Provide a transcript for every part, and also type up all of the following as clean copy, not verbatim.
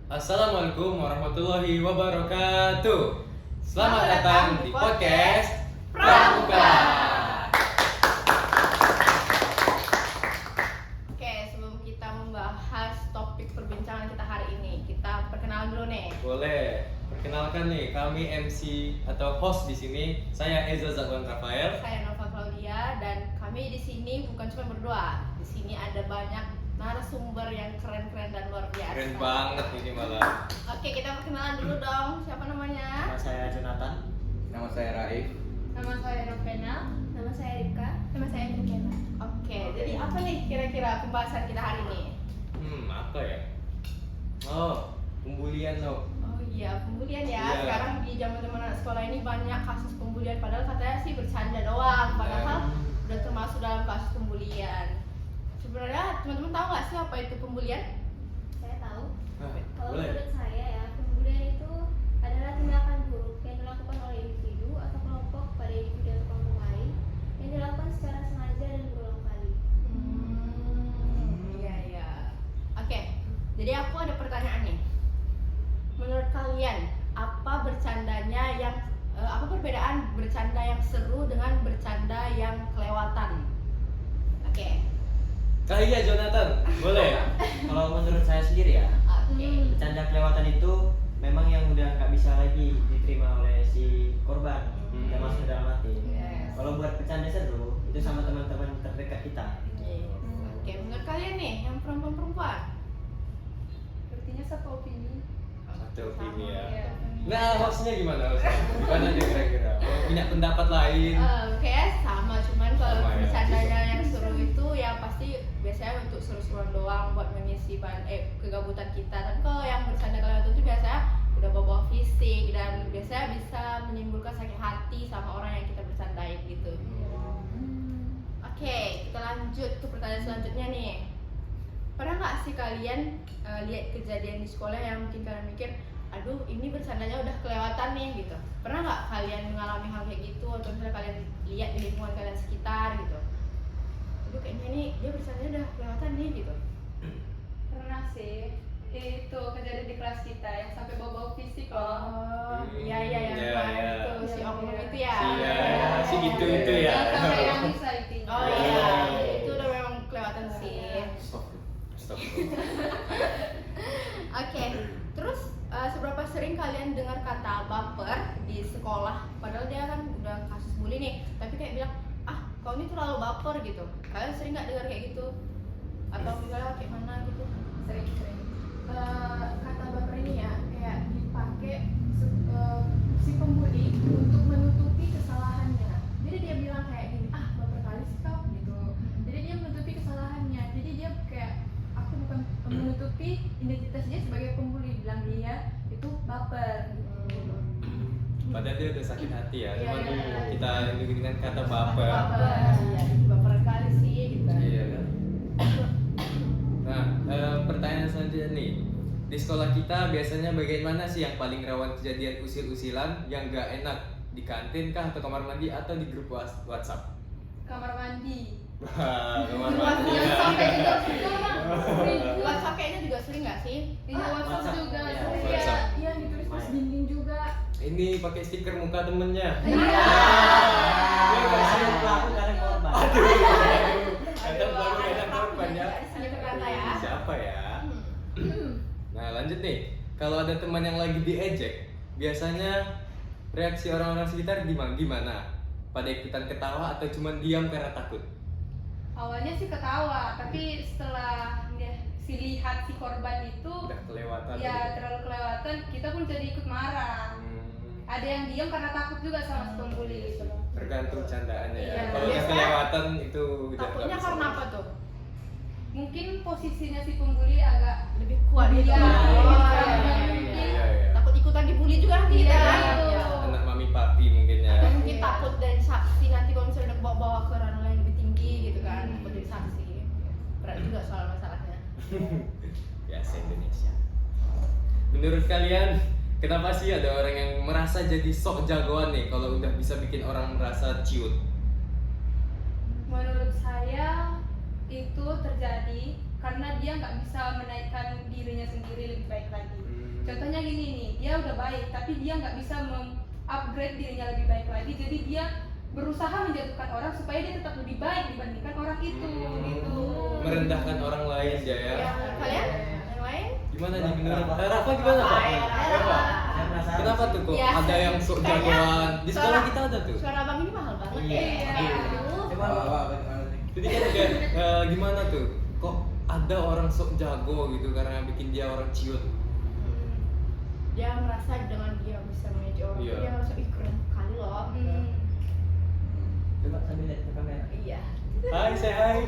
Assalamualaikum warahmatullahi wabarakatuh. Selamat datang di podcast Pramuka. Oke, sebelum kita membahas topik perbincangan kita hari ini, kita perkenalan dulu nih. Boleh. Perkenalkan nih, kami MC atau host di sini. Saya Eza Zakwan Rafael. Saya Nova Claudia dan kami di sini bukan cuma berdua. Di sini ada banyak narasumber yang keren-keren dan luar biasa. Keren banget ini malah. Oke, kita perkenalan dulu dong. Siapa namanya? Nama saya Jonathan. Nama saya Raif. Nama saya Novena. Nama saya Rika. Nama saya Mikela. Oke, jadi apa nih kira-kira pembahasan kita hari ini? Apa ya? Oh, pembulian dong. Oh iya, pembulian ya. Iya. Sekarang di zaman-zaman anak sekolah ini banyak kasus pembulian. Padahal katanya sih bercanda doang. Padahal udah termasuk dalam kasus pembulian. Sebenarnya teman-teman tahu nggak sih apa itu pembulian? Saya tahu. Kalau Boleh. menurut saya ya, pembulian itu adalah tindakan buruk yang dilakukan oleh individu atau kelompok pada individu atau kelompok lain yang dilakukan secara sengaja dan berulang kali. Iya iya. Oke, jadi aku ada pertanyaan nih. Menurut kalian apa apa perbedaan bercanda yang seru dengan bercanda yang kelewatan? Oke. Iya Jonathan, boleh. Kalau menurut saya sendiri ya, Oke. bercanda kelewatan itu memang yang udah nggak bisa lagi diterima oleh si korban dan masuk ke dalam hati. Yes. Kalau buat bercanda seru itu sama teman-teman terdekat kita. Yes. Oke, menurut kalian nih yang perempuan-perempuan? Sepertinya satu opini. Satu opini ya. Iya. Nah, hostnya gimana? Gimana dia kira-kira? Punya pendapat lain? Kayak sama, cuman kalau Sama ya. bercandanya yang seru itu ya pasti biasanya untuk seru-seruan doang buat mengisi kegabutan kita. Tapi kalau yang bercanda kelewatan itu biasanya udah bawa fisik dan biasanya bisa menimbulkan sakit hati sama orang yang kita bercandain gitu. Oke, kita lanjut ke pertanyaan selanjutnya nih. Pernah nggak sih kalian lihat kejadian di sekolah yang mungkin kalian mikir, aduh ini bercandanya udah kelewatan nih gitu. Pernah nggak kalian mengalami hal kayak gitu atau misalnya kalian lihat di lingkungan kalian sekitar gitu? Aduh kayaknya ini dia bercandanya udah kelewatan nih gitu. Pernah sih. Itu kejadian di kelas kita yang sampai bawa-bawa fisik loh. Oh, iya iya yang Iya, kemarin iya. itu si oknum itu ya. Iya, si gitu itu ya. Yang sampai yang bisa intinya. Oh iya, itu udah memang kelewatan sih. Stop. Oke, terus seberapa sering kalian dengar kata baper di sekolah? Padahal dia kan udah kasus bully nih, tapi kayak bilang, ah kau ini terlalu baper gitu. Kalian sering nggak dengar kayak gitu? Atau misalnya kayak mana gitu? Sering-sering. Kata baper ini ya kayak dipakai si pembuli untuk menutupi kesalahannya. Jadi dia bilang kayak gini, ah baper kali sih kau gitu. Jadi dia menutupi kesalahannya. Jadi dia kayak aku bukan menutupi identitasnya sebagai pembuli, bilang dia itu baper. Padahal dia udah sakit hati ya. Iya, Cuman iya. kita dengan kata baper. Iya, baper kali sih gitu. Iya kan. Nah, pertanyaan selanjutnya nih. Di sekolah kita biasanya bagaimana sih yang paling rawan kejadian usil-usilan yang gak enak? Di kantin kah atau kamar mandi atau di grup WhatsApp? Kamar mandi. Wah, kamar WhatsApp mandi. Yang sampai juga WhatsApp kayaknya juga sering nggak sih? Iya, WhatsApp WhatsApp. juga. Iya, sering. WhatsApp. Iya, ditulis pas dinding juga. Ini pakai stiker muka temennya. Iya. Dia kadang pelaku kadang korban. Kadang baru kadang korban ya. Di sini ternyata ya. Siapa ya? Nah lanjut nih, kalau ada teman yang lagi diejek, biasanya reaksi orang-orang sekitar gimana? Pada ikutan ketawa atau cuma diam karena takut? Awalnya sih ketawa, tapi setelah lihat si korban itu Udah kelewatan. ya terlalu kelewatan, kita pun jadi ikut marah. Ada yang diam karena takut juga sama si pembuli gitu. Tergantung candaannya ya. Iya. Kalau udah Biasanya kelewatan itu udah Takutnya nggak bisa karena lagi. apa tuh? Mungkin posisinya si pembuli agak Lebih kuat gitu. Iya, Oh, Iya, iya. Takut ikutan dibully juga nanti kita. Iya, kan? itu. Iya. Anak mami papi mungkin ya. Atau mungkin Iya. takut dari saksi nanti kalau misalnya udah bawa ke ranah yang lebih tinggi gitu kan, takut jadi saksi. Berat juga soal masalahnya. Biasa Indonesia. Menurut kalian, kenapa sih ada orang yang merasa jadi sok jagoan nih kalau udah bisa bikin orang merasa ciut? menurut saya itu terjadi karena dia nggak bisa menaikkan dirinya sendiri jadi lebih baik lagi. Contohnya gini nih, dia udah baik tapi dia nggak bisa upgrade dirinya lebih baik lagi, jadi dia berusaha menjatuhkan orang supaya dia tetap lebih baik dibandingkan orang itu gitu. Merendahkan orang lain ya. Ya, kalian yang lain? Gimana nih menurut Rafa gimana Pak? Rafa. Saya penasaran Kenapa sih. tuh kok Ya, ada yang sok kayaknya jagoan? Di sekolah suara- kita ada tuh. Suara abang ini mahal banget. Iya. Aduh. Coba Jadi kan kayak gimana tuh? Kok ada orang sok jago gitu karena bikin dia orang ciut? Dia merasa dengan dia bisa manage orang, Iya. dia merasa ih keren kali loh. coba sambil lihat ke kamera. Iya. Hai, say hai.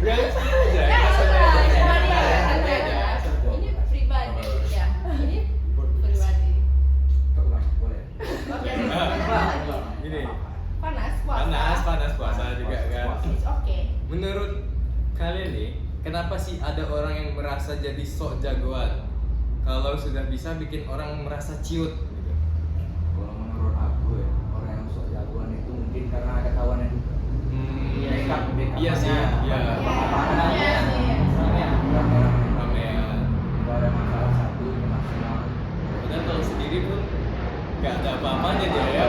Gak usah aja. Ya, kita santai aja. cuma dia Santai santai aja, aja. santai. Ini pribadi ya. Ini pribadi. Oke. Gini, Panas puasa. panas puasa juga kan. It's okay. Menurut kalian nih, kenapa sih ada orang yang merasa jadi sok jagoan? Kalau sudah bisa bikin orang merasa ciut gitu. Kalau menurut aku ya, orang yang sok jagoan itu mungkin karena ada kawannya juga. Iya sih, iya. Iya sih. Ramean. Kalau ada masalah satu ini maksimal. Padahal kalau sendiri pun nggak ada apa-apanya dia ya.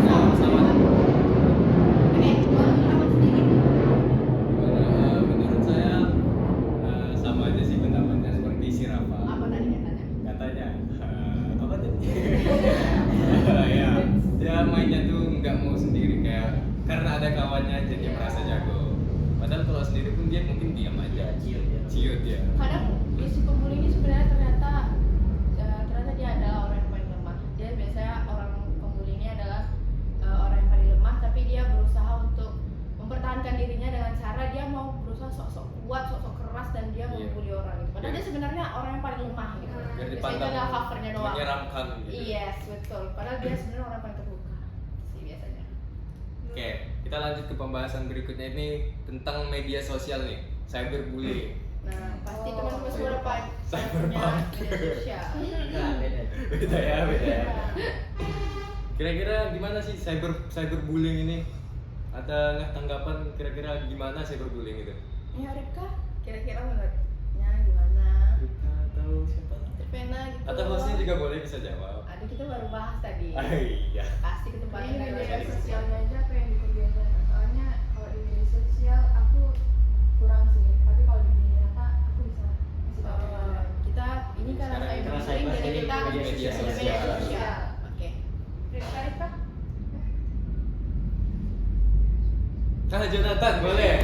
Sama-sama. Menurut saya sama aja sih pendapatnya seperti si Rafa. Apa tadi katanya? Katanya apa tadi? Ya, dia mainnya tuh nggak mau sendiri kayak karena ada kawannya jadi merasa jago. Padahal kalau sendiri pun dia mungkin diam aja, Ciut ya. ciut ya. Kadang si pembuli ini sebenarnya ternyata dia adalah orang yang paling lemah. Dia biasanya orang pembuli ini adalah orang yang paling lemah, tapi dia berusaha untuk mempertahankan dirinya dengan cara dia mau berusaha sok-sok kuat, sok-sok keras dan dia Iya. membuli orang gitu. Padahal Iya. dia sebenarnya orang yang paling lemah gitu. Biar Biasanya itu dipandang adalah covernya doang. menyeramkan gitu. Yes, betul. Padahal dia sebenarnya orang yang paling terbuka sih biasanya. Oke, kita lanjut ke pembahasan berikutnya ini tentang media sosial nih, cyberbullying. Nah, pasti teman-teman semua punya Cyberpunk. media sosial. Nah, beda. Beda ya, beda ya. Kira-kira gimana sih cyberbullying ini? Ada nggak tanggapan kira-kira gimana cyberbullying itu? Ya Ripka, kira-kira menurutnya gimana? Kita tahu siapa? Pena gitu. Atau hostnya juga boleh bisa jawab. Aduh, kita baru bahas tadi. Ah, iya. Pasti ketemu Ini media sosialnya aja apa yang dikerjain. Soalnya kalau di media sosial aku kurang sih, tapi kalau di media nyata aku bisa masih dapat. Kita ini karena Sekarang saya kita sering jadi cyber kita jadi media jadi sosial. Oke. Ripka, Ripka? Nah, Jonathan boleh.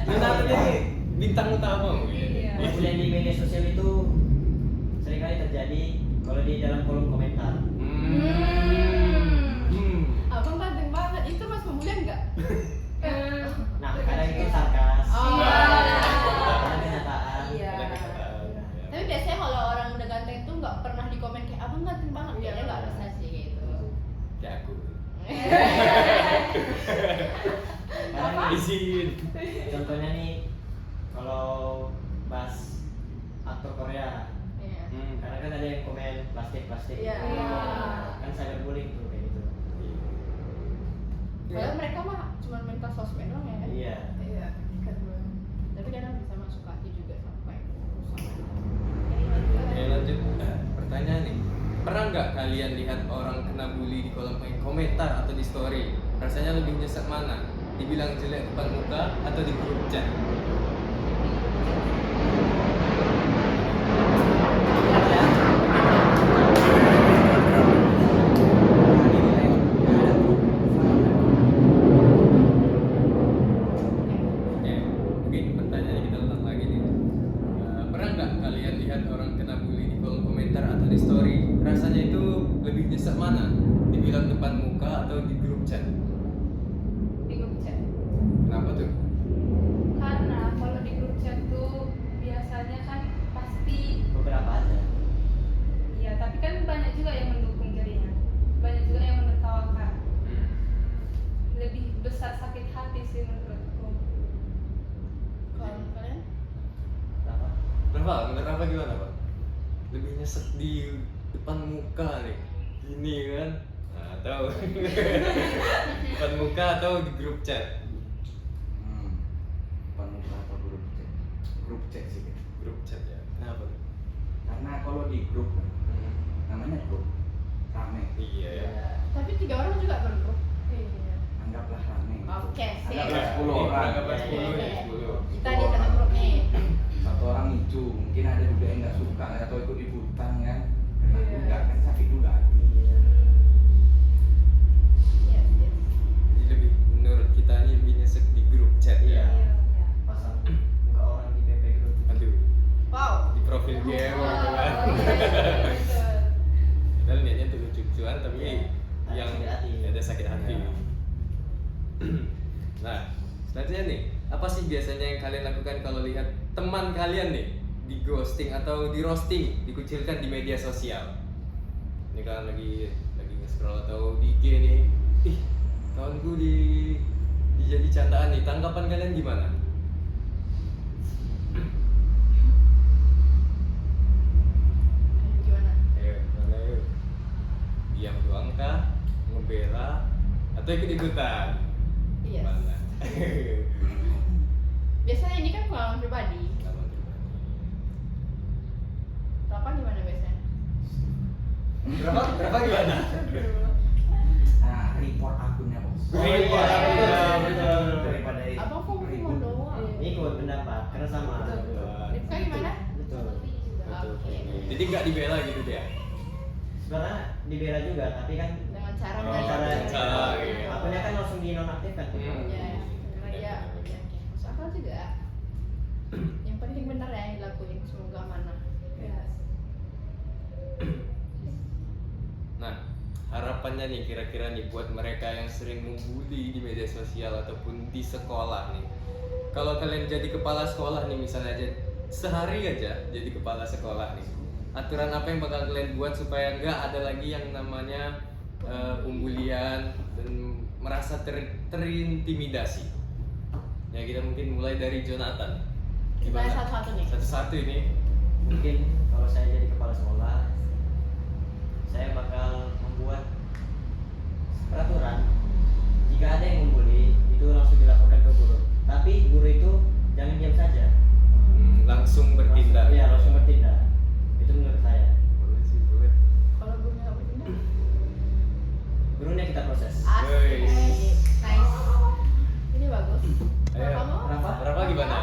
Jonathan ini bintang utama mungkin. Iya. Bullying di media sosial itu seringkali terjadi kalau di dalam kolom komentar. Abang ganteng banget. Itu Mas pembulian enggak? Nah, kadang itu sarkas. Oh. Kadang kenyataan. Iya. Ada kenyataan, ya. Tapi biasanya kalau orang udah ganteng tuh nggak pernah di komen kayak abang ganteng banget. Iya. Kayaknya nggak bisa sih gitu. Kayak aku. Kadang Izin. contohnya nih kalau bahas aktor Korea, Iya. karena kan ada yang komen plastik. Iya. Kan cyberbullying tuh kayak gitu. Padahal mereka mah cuma main ke sosmed doang ya kan? Iya. Iya. Tapi kadang bisa masuk ke hati juga sampai rusak. Oke, lanjut. Pertanyaan nih. Pernah nggak kalian lihat orang kena bully di kolom komentar atau di story? Rasanya lebih nyesek mana? Dibilang jelek depan muka atau di grup chat? Oke, mungkin pertanyaannya kita ulang lagi nih. Pernah nggak kalian lihat orang kena bully di kolom komentar atau di story? Rasanya itu lebih nyesek mana? Dibilang depan muka atau di grup chat? Di grup chat. Kenapa tuh? Karena kalau di grup chat tuh biasanya kan pasti Beberapa aja. ya, tapi kan banyak juga yang mendukung dirinya, banyak juga yang menertawakan. Lebih besar sakit hati sih menurutku. Kalau kalian? Berapa? Kenapa? Menurut apa gimana, Pak? Lebih nyesek di depan muka nih. Gini kan, atau depan muka atau di grup chat? Depan muka atau grup chat sih. Grup chat ya. Kenapa tuh? Karena kalau di grup namanya grup rame. Iya ya. Tapi 3 orang juga bergrup. Anggaplah rame. Oke, sip. Anggaplah 10 orang. Anggaplah 10 Iya, ya, iya. 10. Kita di tengah grup nih. Satu orang hijau, mungkin ada juga yang nggak suka atau ikut ikutan kan. Kena Iya. juga kan sakit juga hati. Yes, yes. Jadi lebih menurut kita ini lebih nyesek di grup chat Iya. ya. Pasang muka orang di PP Group. Aduh, Wow. di profil dia Wow. gitu kan. Betul. Padahal niatnya untuk lucu-lucuan tapi Ada yang sakit hati. ada sakit hati. Iya. Nah, selanjutnya nih, apa sih biasanya yang kalian lakukan kalau lihat teman kalian nih di ghosting atau di roasting, dikucilkan di media sosial? Ini kalian lagi nge-scroll atau di IG nih, ih, kawanku dijadi candaan nih, tanggapan kalian gimana? Gimana? Ayo, mana yuk? Diam doang kah? Ngebela? Atau ikut-ikutan? Yes. Mana? Biasanya ini kan pengalaman pribadi. Pengalaman pribadi. Berapa gimana biasanya? Berapa gimana? Nah, report akunnya bos. Report akun, betul. Daripada Abang kok mau ribut. doang? Ikut pendapat karena sama. Rifka gimana? Betul. Oke. Jadi nggak dibela gitu dia? Sebenarnya dibela juga, tapi kan Dengan cara Oh, cara dengan cara, iya. akunnya kan langsung dinonaktifkan. Ya, karena dia oke. Masuk akal juga. Yang penting benar ya yang dilakuin, semoga amanah. Yes. Nah, harapannya nih kira-kira nih buat mereka yang sering membuli di media sosial ataupun di sekolah nih. Kalau kalian jadi kepala sekolah nih misalnya aja sehari aja jadi kepala sekolah nih. Aturan apa yang bakal kalian buat supaya nggak ada lagi yang namanya pembulian dan merasa terintimidasi? Ya kita mungkin mulai dari Jonathan. Kita satu-satu nih. Satu-satu ini. Mungkin kalau saya jadi kepala sekolah, saya bakal membuat peraturan. Jika ada yang membuli, itu langsung dilaporkan ke guru. Tapi guru itu jangan diam saja. Langsung bertindak. Iya, langsung bertindak. Itu menurut saya. Boleh sih, boleh. Kalau gurunya nggak bertindak? Gurunya kita proses. Asik. Wih. Nice. Ini bagus. Ayo. Kalau kamu? Berapa gimana?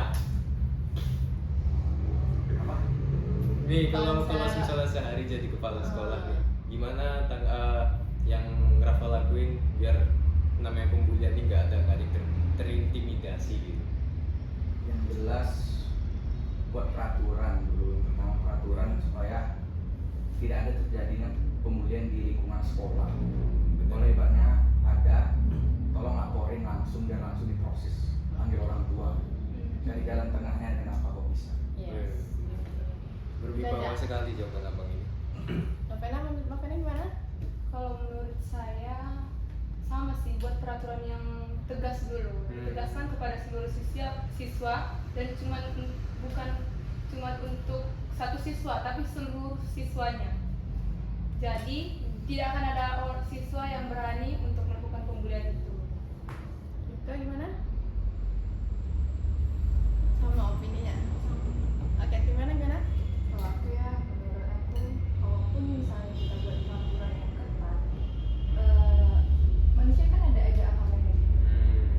Apa? Nih Kalau kalau saya- misalnya sehari jadi kepala sekolah nih, gimana yang Rafa lakuin biar namanya pembulian ini nggak ada terintimidasi gitu? Yang jelas buat peraturan dulu. Yang pertama peraturan supaya tidak ada terjadinya pembulian di lingkungan sekolah. Kalau ibaratnya ada, tolong laporin langsung dan langsung diproses. Panggil orang tua. Cari jalan tengahnya kenapa kok bisa. Yes. Berwibawa Beda. sekali jawaban abang ini. Novena gimana? Kalau menurut saya sama sih, buat peraturan yang tegas dulu, ditegaskan kepada seluruh siswa dan bukan cuma untuk satu siswa tapi seluruh siswanya. Jadi tidak akan ada siswa yang berani untuk melakukan pembulian itu. Rifka gimana? Sama opininya. Oke, gimana? Kalau aku ya, menurut aku, kalaupun misalnya kita buat peraturan yang ketat, manusia kan ada aja akalnya.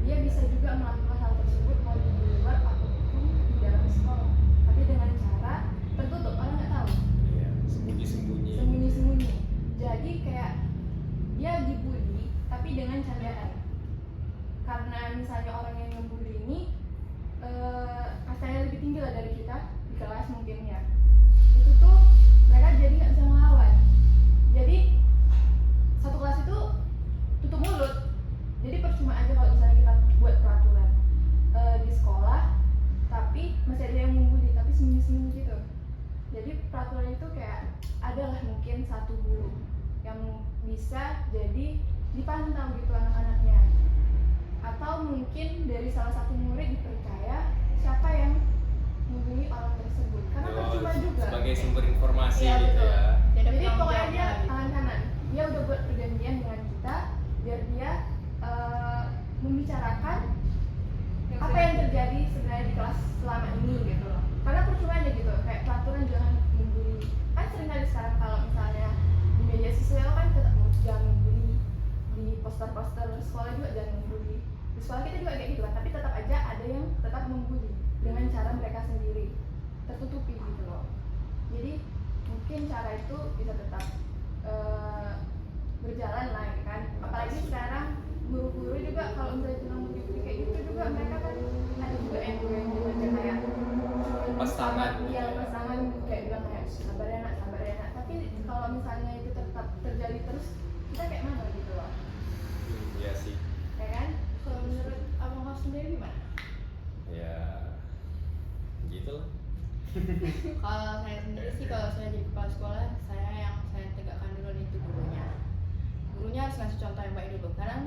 Dia bisa juga melakukan hal tersebut mau di luar ataupun di dalam sekolah, tapi dengan cara tertutup, orang nggak tahu, Iya, sembunyi-sembunyi. sembunyi-sembunyi. Jadi kayak dia dibully, tapi dengan candaan. Karena misalnya orang yang ngebully ini kastanya lebih tinggi lah dari kita di kelas mungkin ya. Itu tuh mereka jadi nggak bisa melawan. Jadi satu kelas itu tutup mulut. Jadi percuma aja kalau misalnya kita buat peraturan di sekolah, tapi masih ada yang membuli tapi sembunyi-sembunyi gitu. Jadi peraturan itu kayak adalah mungkin satu guru yang bisa jadi dipantau gitu anak-anaknya, atau mungkin dari salah satu murid dipercaya siapa yang membuli orang tersebut karena percuma juga. Sebagai sumber informasi Iya, gitu betul. ya. Jadi Jadi pokoknya dia gitu. tangan kanan, dia udah buat perjanjian dengan kita poster-poster sekolah juga jangan membuli. Di sekolah kita juga kayak gitu kan, tapi tetap aja ada yang tetap membuli dengan cara mereka sendiri, tertutupi gitu loh. Jadi mungkin cara itu bisa tetap berjalan lah ya kan. Apalagi sekarang guru-guru juga kalau misalnya tentang membuli kayak gitu juga mereka kan ada juga yang aja kayak Lepas tangan. Iya, lepas tangan kayak bilang kayak sabar ya nak, sabar ya nak. Tapi kalau misalnya itu tetap terjadi terus, kita kayak mana gitu loh, Iya sih. ya kan? Kalau menurut abang kau sendiri gimana? Ya gitu lah. Kalau saya sendiri sih, kalau saya jadi kepala sekolah, yang saya tegakkan dulu itu gurunya. Gurunya harus ngasih contoh yang baik dulu. Kadang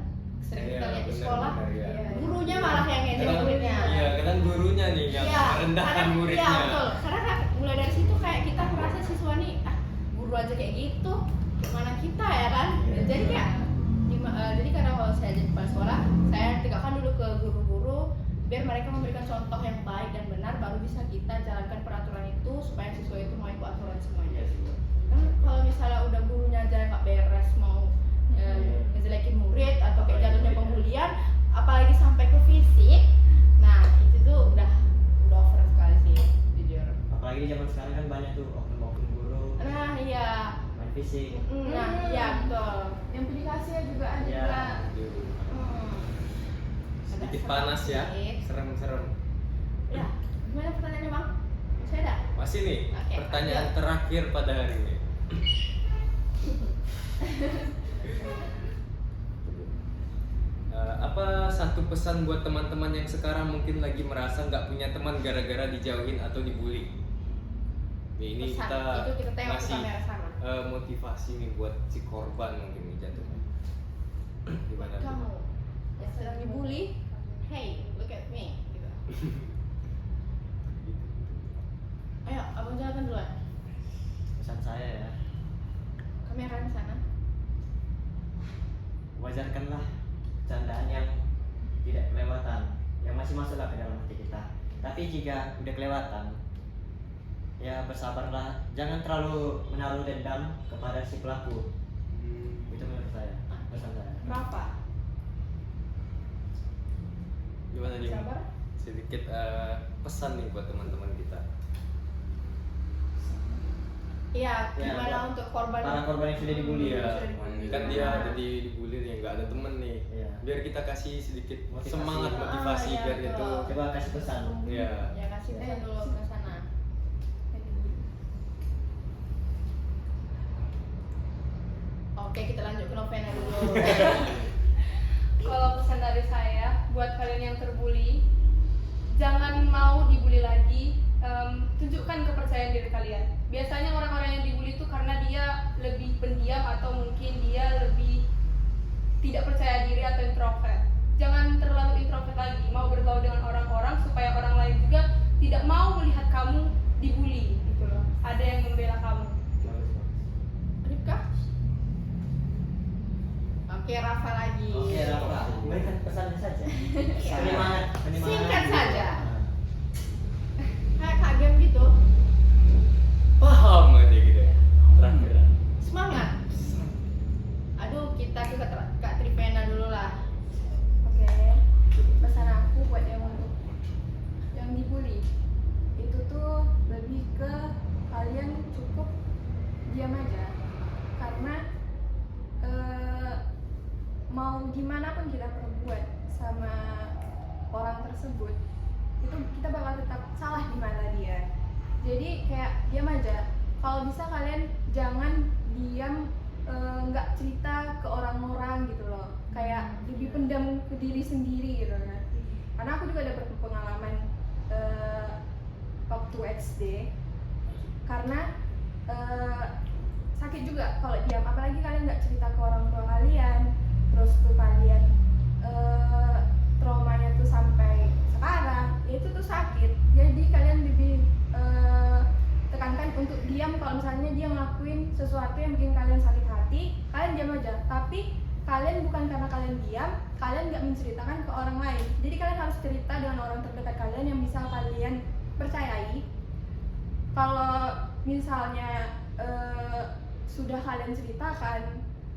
sering kita Iya, lihat di benar, sekolah, benar, ya. gurunya malah yang ngejek Kadang- muridnya. Iya, kadang gurunya nih yang merendahkan kadang- muridnya. Iya betul. Karena kan mulai dari situ kayak kita merasa siswa nih, guru aja kayak gitu, gimana kita ya kan? Iya. Jadi kayak jadi kadang kalau saya jadi kepala sekolah, saya tegakkan dulu ke guru-guru biar mereka memberikan contoh yang baik dan benar, baru bisa kita jalankan peraturan itu supaya siswa itu mau ikut aturan semuanya. Kan kalau misalnya udah gurunya aja nggak beres, mau ngejelekin murid atau kayak jatuhnya pembulian, apalagi sampai ke fisik, nah itu tuh udah over sekali sih jujur. Apalagi di zaman sekarang kan banyak tuh oknum-oknum guru Nah iya, main fisik. nah iya betul. Yang implikasinya juga ada Iya. juga. Aduh, Hmm. sedikit Agak panas serem ya, sedikit. serem-serem. Ya, gimana pertanyaannya bang? Saya ada. Masih nih, Oke, pertanyaan lanjut. terakhir pada hari ini. Apa satu pesan buat teman-teman yang sekarang mungkin lagi merasa nggak punya teman gara-gara dijauhin atau dibully? Nih, ini Pesan, kita itu kita tengok ke ngasih kamera sana. motivasi nih buat si korban mungkin nih jatuhnya. Gimana tuh? Kamu yang sedang dibully, hey, look at me. Gitu. Ayo, abang jalan duluan. Pesan saya ya, Kamera di sana. wajarkanlah candaan yang tidak kelewatan, yang masih masuklah ke dalam hati kita. Tapi jika udah kelewatan, ya bersabarlah, jangan terlalu menaruh dendam kepada si pelaku. Itu menurut saya, pesan saya. Berapa? Gimana nih? Sabar. Sedikit pesan nih buat teman-teman kita. Iya, Ya, gimana untuk korban? Para korban yang sudah dibully Iya, sudah dibully. kan dia ada dibully nih, nggak ada temen nih. Iya. Biar kita kasih sedikit Motivasi. semangat motivasi Iya, biar betul. itu. Coba kasih pesan. Iya. Ya kasih pesan dulu ke sana. Oke, kita lanjut ke Novena dulu. Kalau pesan dari saya buat kalian yang terbuli, jangan mau dibully lagi. Tunjukkan kepercayaan diri kalian. Biasanya orang-orang yang dibully itu karena dia lebih pendiam atau mungkin dia lebih tidak percaya diri atau introvert. Jangan terlalu introvert lagi, mau bergaul dengan orang-orang supaya orang lain juga tidak mau melihat kamu dibully gitu loh. Ada yang membela kamu. Rifka? Oke, Rafa lagi. Oke, Rafa, berikan pesannya saja. Iya. Penyemangat, Singkat saja. Kayak Kak Gem gitu. Paham aja gitu ya. Terakhir. Semangat. Aduh, kita ke Kak Trivena dulu lah. Oke, pesan aku buat yang dibully itu tuh lebih ke kalian cukup diam aja, karena mau gimana pun kita perbuat sama orang tersebut itu kita bakal tetap salah di mata dia. Jadi kayak diam aja. Kalau bisa kalian jangan diam, nggak cerita ke orang-orang gitu loh, kayak lebih pendam ke diri sendiri gitu kan. Karena aku juga ada pengalaman waktu SD, karena sakit juga kalau diam, apalagi kalian nggak cerita ke orang tua kalian, terus tuh kalian traumanya tuh sampai sekarang, ya itu tuh sakit. Jadi kalian lebih tekankan untuk diam. Kalau misalnya dia ngelakuin sesuatu yang bikin kalian sakit hati, kalian diam aja. Tapi kalian bukan karena kalian diam, kalian nggak menceritakan ke orang lain. Jadi kalian harus cerita dengan orang terdekat kalian yang bisa kalian percayai. Kalau misalnya sudah kalian ceritakan,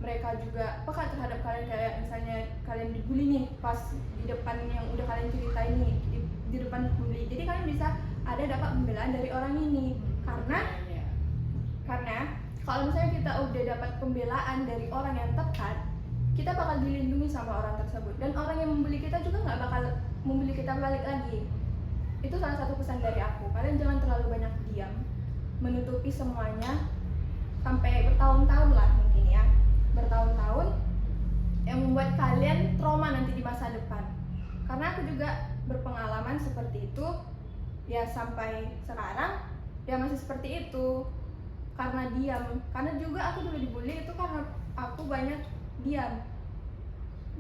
mereka juga peka terhadap kalian, kayak misalnya kalian dibully nih pas di depan yang udah kalian ceritain nih, di depan bully, jadi kalian bisa ada dapat pembelaan dari orang ini. Karena kalau misalnya kita udah dapat pembelaan dari orang yang tepat, kita bakal dilindungi sama orang tersebut, dan orang yang membuli kita juga nggak bakal membuli kita balik lagi. Itu salah satu pesan dari aku, kalian jangan terlalu banyak diam, menutupi semuanya sampai bertahun-tahun lah mungkin ya, bertahun-tahun yang membuat kalian trauma nanti di masa depan. Karena aku juga berpengalaman seperti itu ya, sampai sekarang ya masih seperti itu karena diam. Karena juga aku dulu dibully itu karena aku banyak diam,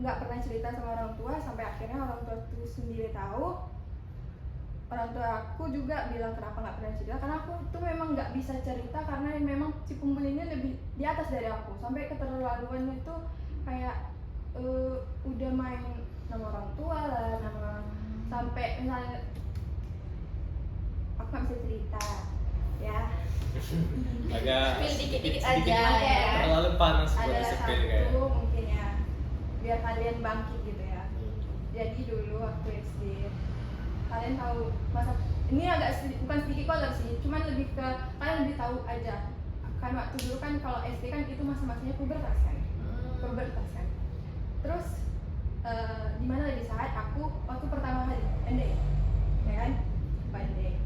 nggak pernah cerita sama orang tua, sampai akhirnya orang tua itu sendiri tahu. Orang tua aku juga bilang kenapa nggak pernah cerita, karena aku tuh memang nggak bisa cerita karena memang si pembuli ini lebih di atas dari aku, sampai keterlaluan itu kayak udah main nama orang tua lah, sampai misalnya aku nggak bisa cerita ya. Agak Spill dikit-dikit sedikit aja ya. terlalu panas buat Adalah di-spill satu kayak. mungkin ya, biar kalian bangkit gitu ya. Jadi dulu waktu SD, kalian tahu masa ini agak bukan sedikit kolot sih, cuman lebih ke kalian lebih tahu aja. Kan waktu dulu kan kalau SD kan itu masa-masanya pubertas kan, pubertas kan. Terus di mana di saat aku waktu pertama kali ND, ya kan, ND.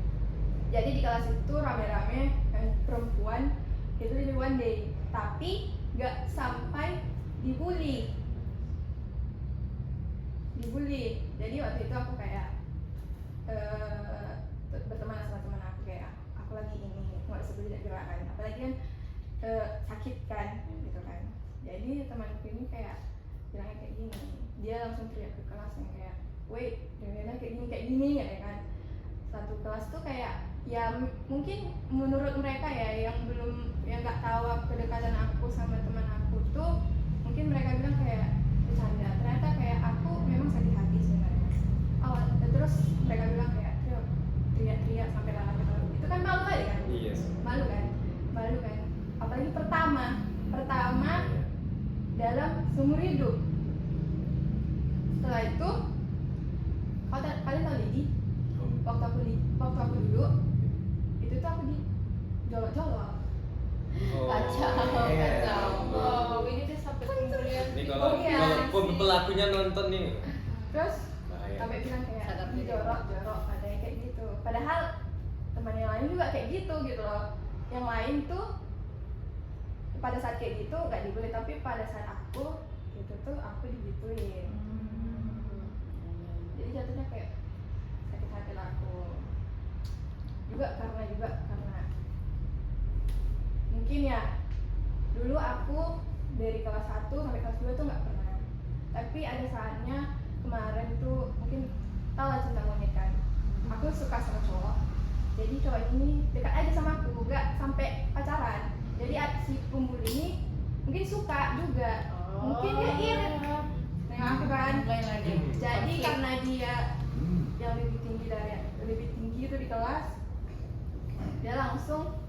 Jadi di kelas itu rame-rame yang perempuan itu jadi one day, tapi nggak sampai dibully. Jadi waktu itu aku kayak berteman sama teman aku, kayak aku lagi ini nggak bisa bergerak kan, apalagi kan sakit kan gitu kan. Jadi temanku ini kayak bilangnya kayak gini, dia langsung teriak ke kelas yang kayak, wait, dengarnya kayak gini ya kan. Satu kelas tuh kayak ya mungkin menurut mereka ya yang nggak tahu kedekatan aku sama teman aku tuh, mungkin mereka bilang kayak bercanda, ternyata kayak aku memang sakit hati sebenarnya. Terus mereka bilang kayak teriak-teriak sampai lalap itu kan malu kali kan. Iya. Malu kan, apalagi pertama dalam seumur hidup. Setelah itu kalian tahu Lidi, waktu aku duduk itu tuh aku di jolok-jolok. Kacau. Oh, Ini tuh sampai kemudian. Ini kalau Iya. pelakunya nonton nih. Terus Bahaya. sampai bilang kayak Sadar diri. jorok ada yang kayak gitu, padahal teman yang lain juga kayak gitu loh. Yang lain tuh pada saat kayak gitu nggak dibully, tapi pada saat aku gitu tuh aku digituin. Jadi jatuhnya kayak sakit hati lah aku juga karena mungkin ya dulu aku dari kelas 1 sampai kelas 2 tuh nggak pernah, tapi ada saatnya kemarin tuh mungkin tau lah cinta monyet kan, aku suka sama cowok, jadi cowok ini dekat aja sama aku, nggak sampai pacaran. Jadi si pembuli ini mungkin suka juga, mungkin dia iri dengan aku kan. Lain lagi. Jadi Konflik. karena dia yang lebih tinggi itu di kelas, dia langsung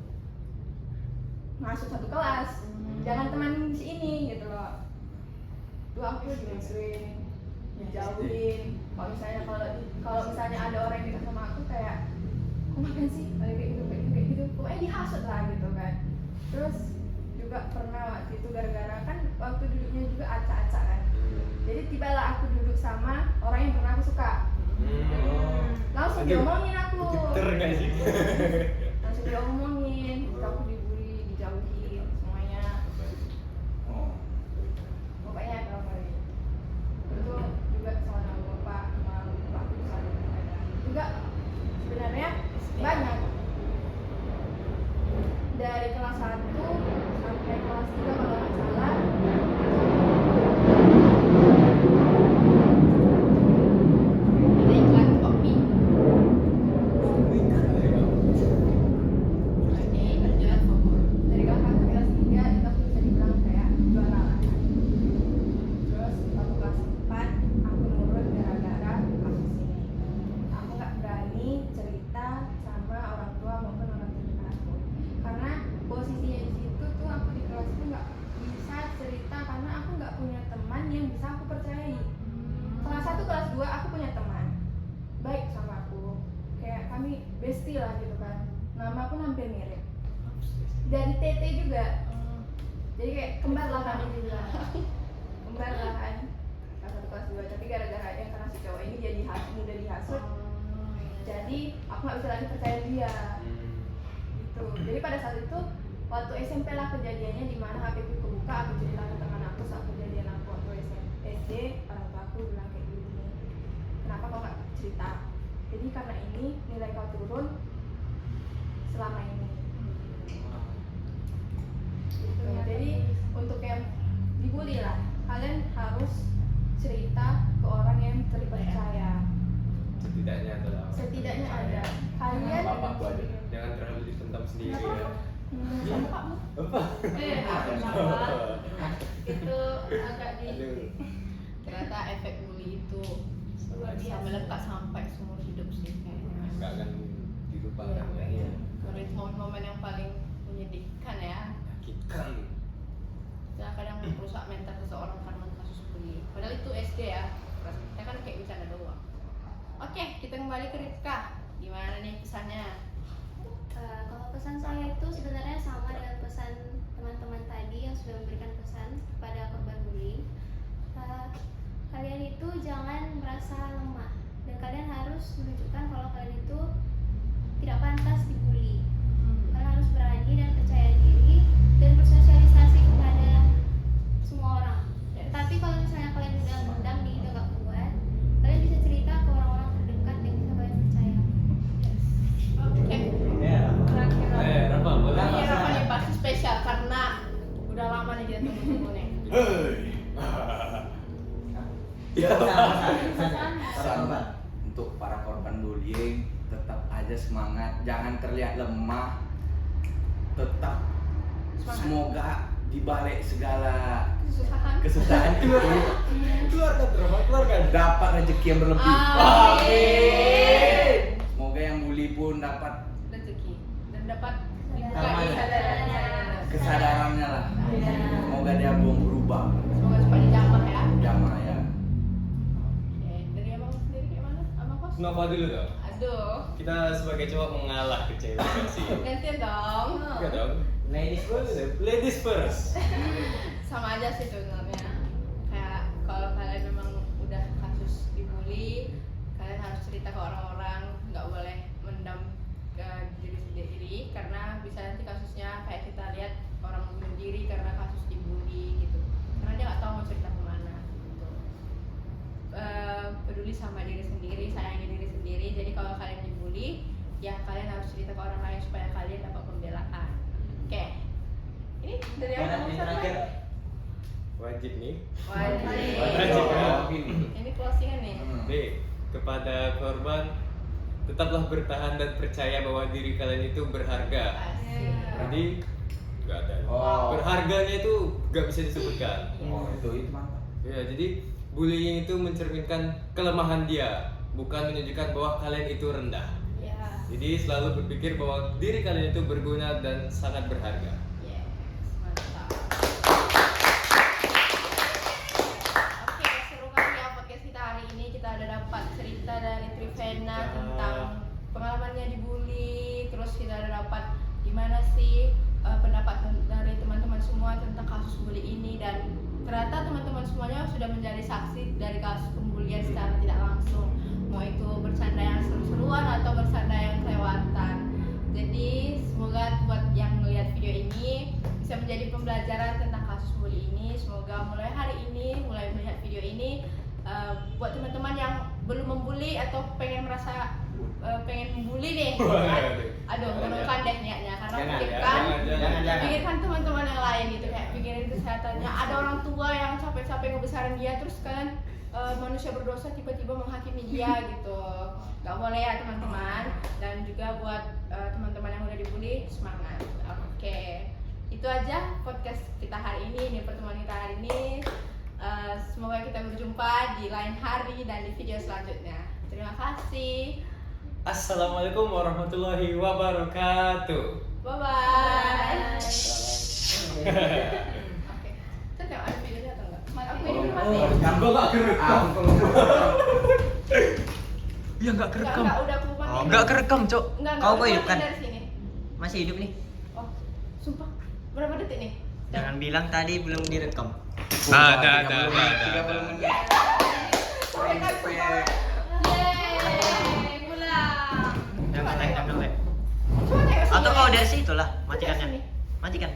masuk satu kelas, jangan teman si ini gitu loh. Tuh aku digituin, dijauhin. Kalau misalnya ada orang yang dekat sama aku kayak, kok ngapain sih kayak gitu, pokoknya dihasut lah gitu kan. Terus juga pernah waktu itu gara-gara kan waktu duduknya juga acak-acak kan, jadi tibalah aku duduk sama orang yang pernah aku suka. Langsung Aduh, diomongin aku, Pinter nggak sih? langsung diomongin, terus aku dibully, dijauhin semuanya. Pokoknya kalau kali itu juga sama bapak aku saling ada juga sebenarnya banyak dari kelas 1 sampai kelas 3 kalau nggak salah. Ada iklan kopi. Oke, kerjaan 2 aku punya teman baik sama aku, kayak kami bestie lah gitu kan, nama pun hampir mirip, dari TT juga, jadi kayak kembar lah kami juga, kembar lah kan, kelas 1 kelas 2, tapi gara-gara aja karena si cowok ini jadi mudah dihasut, jadi aku nggak bisa lagi percaya dia gitu. Jadi pada saat itu waktu SMP lah kejadiannya, di mana HP ku kebuka, aku cerita ke teman aku soal kejadian aku waktu SD. Orang tua aku bilang kayak gini, kenapa kau nggak cerita? Jadi karena ini nilai kau turun selama ini gitu. Jadi untuk yang dibully lah, kalian harus cerita ke orang yang terpercaya. Setidaknya ada kalian. Bapakku ada. Jangan terlalu dipendam sendiri Kenapa? ya. Sama kamu. Itu agak di Aduh. ternyata efek bully itu bisa melekat sampai seumur hidup sih kayaknya. Nggak akan dilupakan ya. Iya. Menurut momen-momen yang paling menyedihkan ya. Menyakitkan. Ya kadang merusak mental seseorang karena kasus bully. Padahal itu SD ya. Kita kan kayak bercanda doang. Oke, kita kembali ke Rifka. Gimana nih pesannya? Kalau pesan saya itu sebenarnya sama dengan pesan teman-teman tadi yang sudah memberikan pesan kepada korban bullying. Kalian itu jangan merasa lemah, dan kalian harus menunjukkan kalau kalian itu tidak pantas dibully. Kalian harus berani dan percaya diri dan bersosialisasi kepada semua orang. Tapi kalau misalnya kalian udah mendam nih, udah gak kuat, kalian bisa cerita ke orang-orang terdekat yang bisa kalian percaya. Oke. Ya. Rafa, boleh? Ini Rafa nih pasti spesial karena udah lama nih kita tunggu-tunggu nih. Pesan untuk para korban bullying, tetap aja semangat, jangan terlihat lemah, tetap Semangat. semoga dibalik segala Kesusahan. kesusahan keluarga dapat rezeki yang berlebih. Amin. Semoga yang bully pun dapat Rezeki dan dapat dibuka Sama di ya. kesadarannya. kesadarannya lah. Iya. Semoga dia belum berubah. Semoga cepat dijamah ya. Jamaah ya. Oke, dari abang sendiri kayak mana? Abang kos? Nova dulu dong. Aduh. Kita sebagai cowok mengalah ke cewek nggak sih. Gantian dong. Enggak dong. Ladies first. Ladies first. Sama aja sih sebenarnya. Kayak kalau kalian memang udah kasus dibully, kalian harus cerita ke orang-orang, nggak boleh mendam ke diri sendiri karena bisa nanti kasusnya kayak kita lihat orang bunuh diri karena kasus dibully gitu. Karena dia nggak tahu mau cerita kemana gitu. Peduli sama diri sendiri, sayangi diri sendiri. Jadi kalau kalian dibully, ya kalian harus cerita ke orang lain supaya kalian dapat pembelaan. Oke. Ini dari Dan apa? yang terakhir, Wajib nih. Wajib. Wajib ya. Ini closingan nih. Nih, kepada korban tetaplah bertahan dan percaya bahwa diri kalian itu berharga. Asik. Jadi nggak ada. Oh. Berharganya itu nggak bisa disebutkan. Oh, itu mantap. Ya, jadi bullying itu mencerminkan kelemahan dia, bukan menunjukkan bahwa kalian itu rendah. Ya. Jadi selalu berpikir bahwa diri kalian itu berguna dan sangat berharga. Yes, mantap. Oke, seru banget ya podcast kita hari ini. Kita ada dapat cerita dari Trivena tentang pengalamannya dibully. Terus kita ada dapat gimana sih pendapat dari teman-teman semua tentang kasus bully ini, dan ternyata teman-teman semuanya sudah menjadi saksi dari kasus pembulian secara tidak langsung, mau itu bercanda yang seru-seruan atau bercanda yang kelewatan. Jadi semoga buat yang melihat video ini bisa menjadi pembelajaran tentang kasus bully ini. Semoga mulai hari ini, mulai melihat video ini, buat teman-teman yang belum membuli atau pengen merasa pengen membuli deh, gitu kan? Aduh, menurunkan deh niatnya karena Jangan, pikirkan, jangan. pikirkan teman-teman yang lain gitu, kayak pikirin kesehatannya. Ada orang tua yang capek-capek ngebesarin dia, terus kalian manusia berdosa tiba-tiba menghakimi dia gitu. Gak boleh ya teman-teman. Dan juga buat teman-teman yang udah dibully, semangat. Oke, itu aja podcast kita hari ini pertemuan kita hari ini. Semoga kita berjumpa di lain hari dan di video selanjutnya. Terima kasih. Assalamualaikum warahmatullahi wabarakatuh. Bye bye. Oke. Kita ada videonya atau enggak? Mati. Aku ini Oh, mati. Jangan gak Ya nggak kerekam. Enggak, udah aku matiin. Oh, Nggak kerekam, Cok. Enggak, Kau aku matiin hidupkan? dari sini. Masih hidup nih. Oh, sumpah. Berapa detik nih? Jangan bilang tadi belum direkam. Ada. 30 menit. Yeay, pulang. Jangan like. Coba tengok sini. Atau kau dari situ lah, Tengok matikannya. sini. Matikan.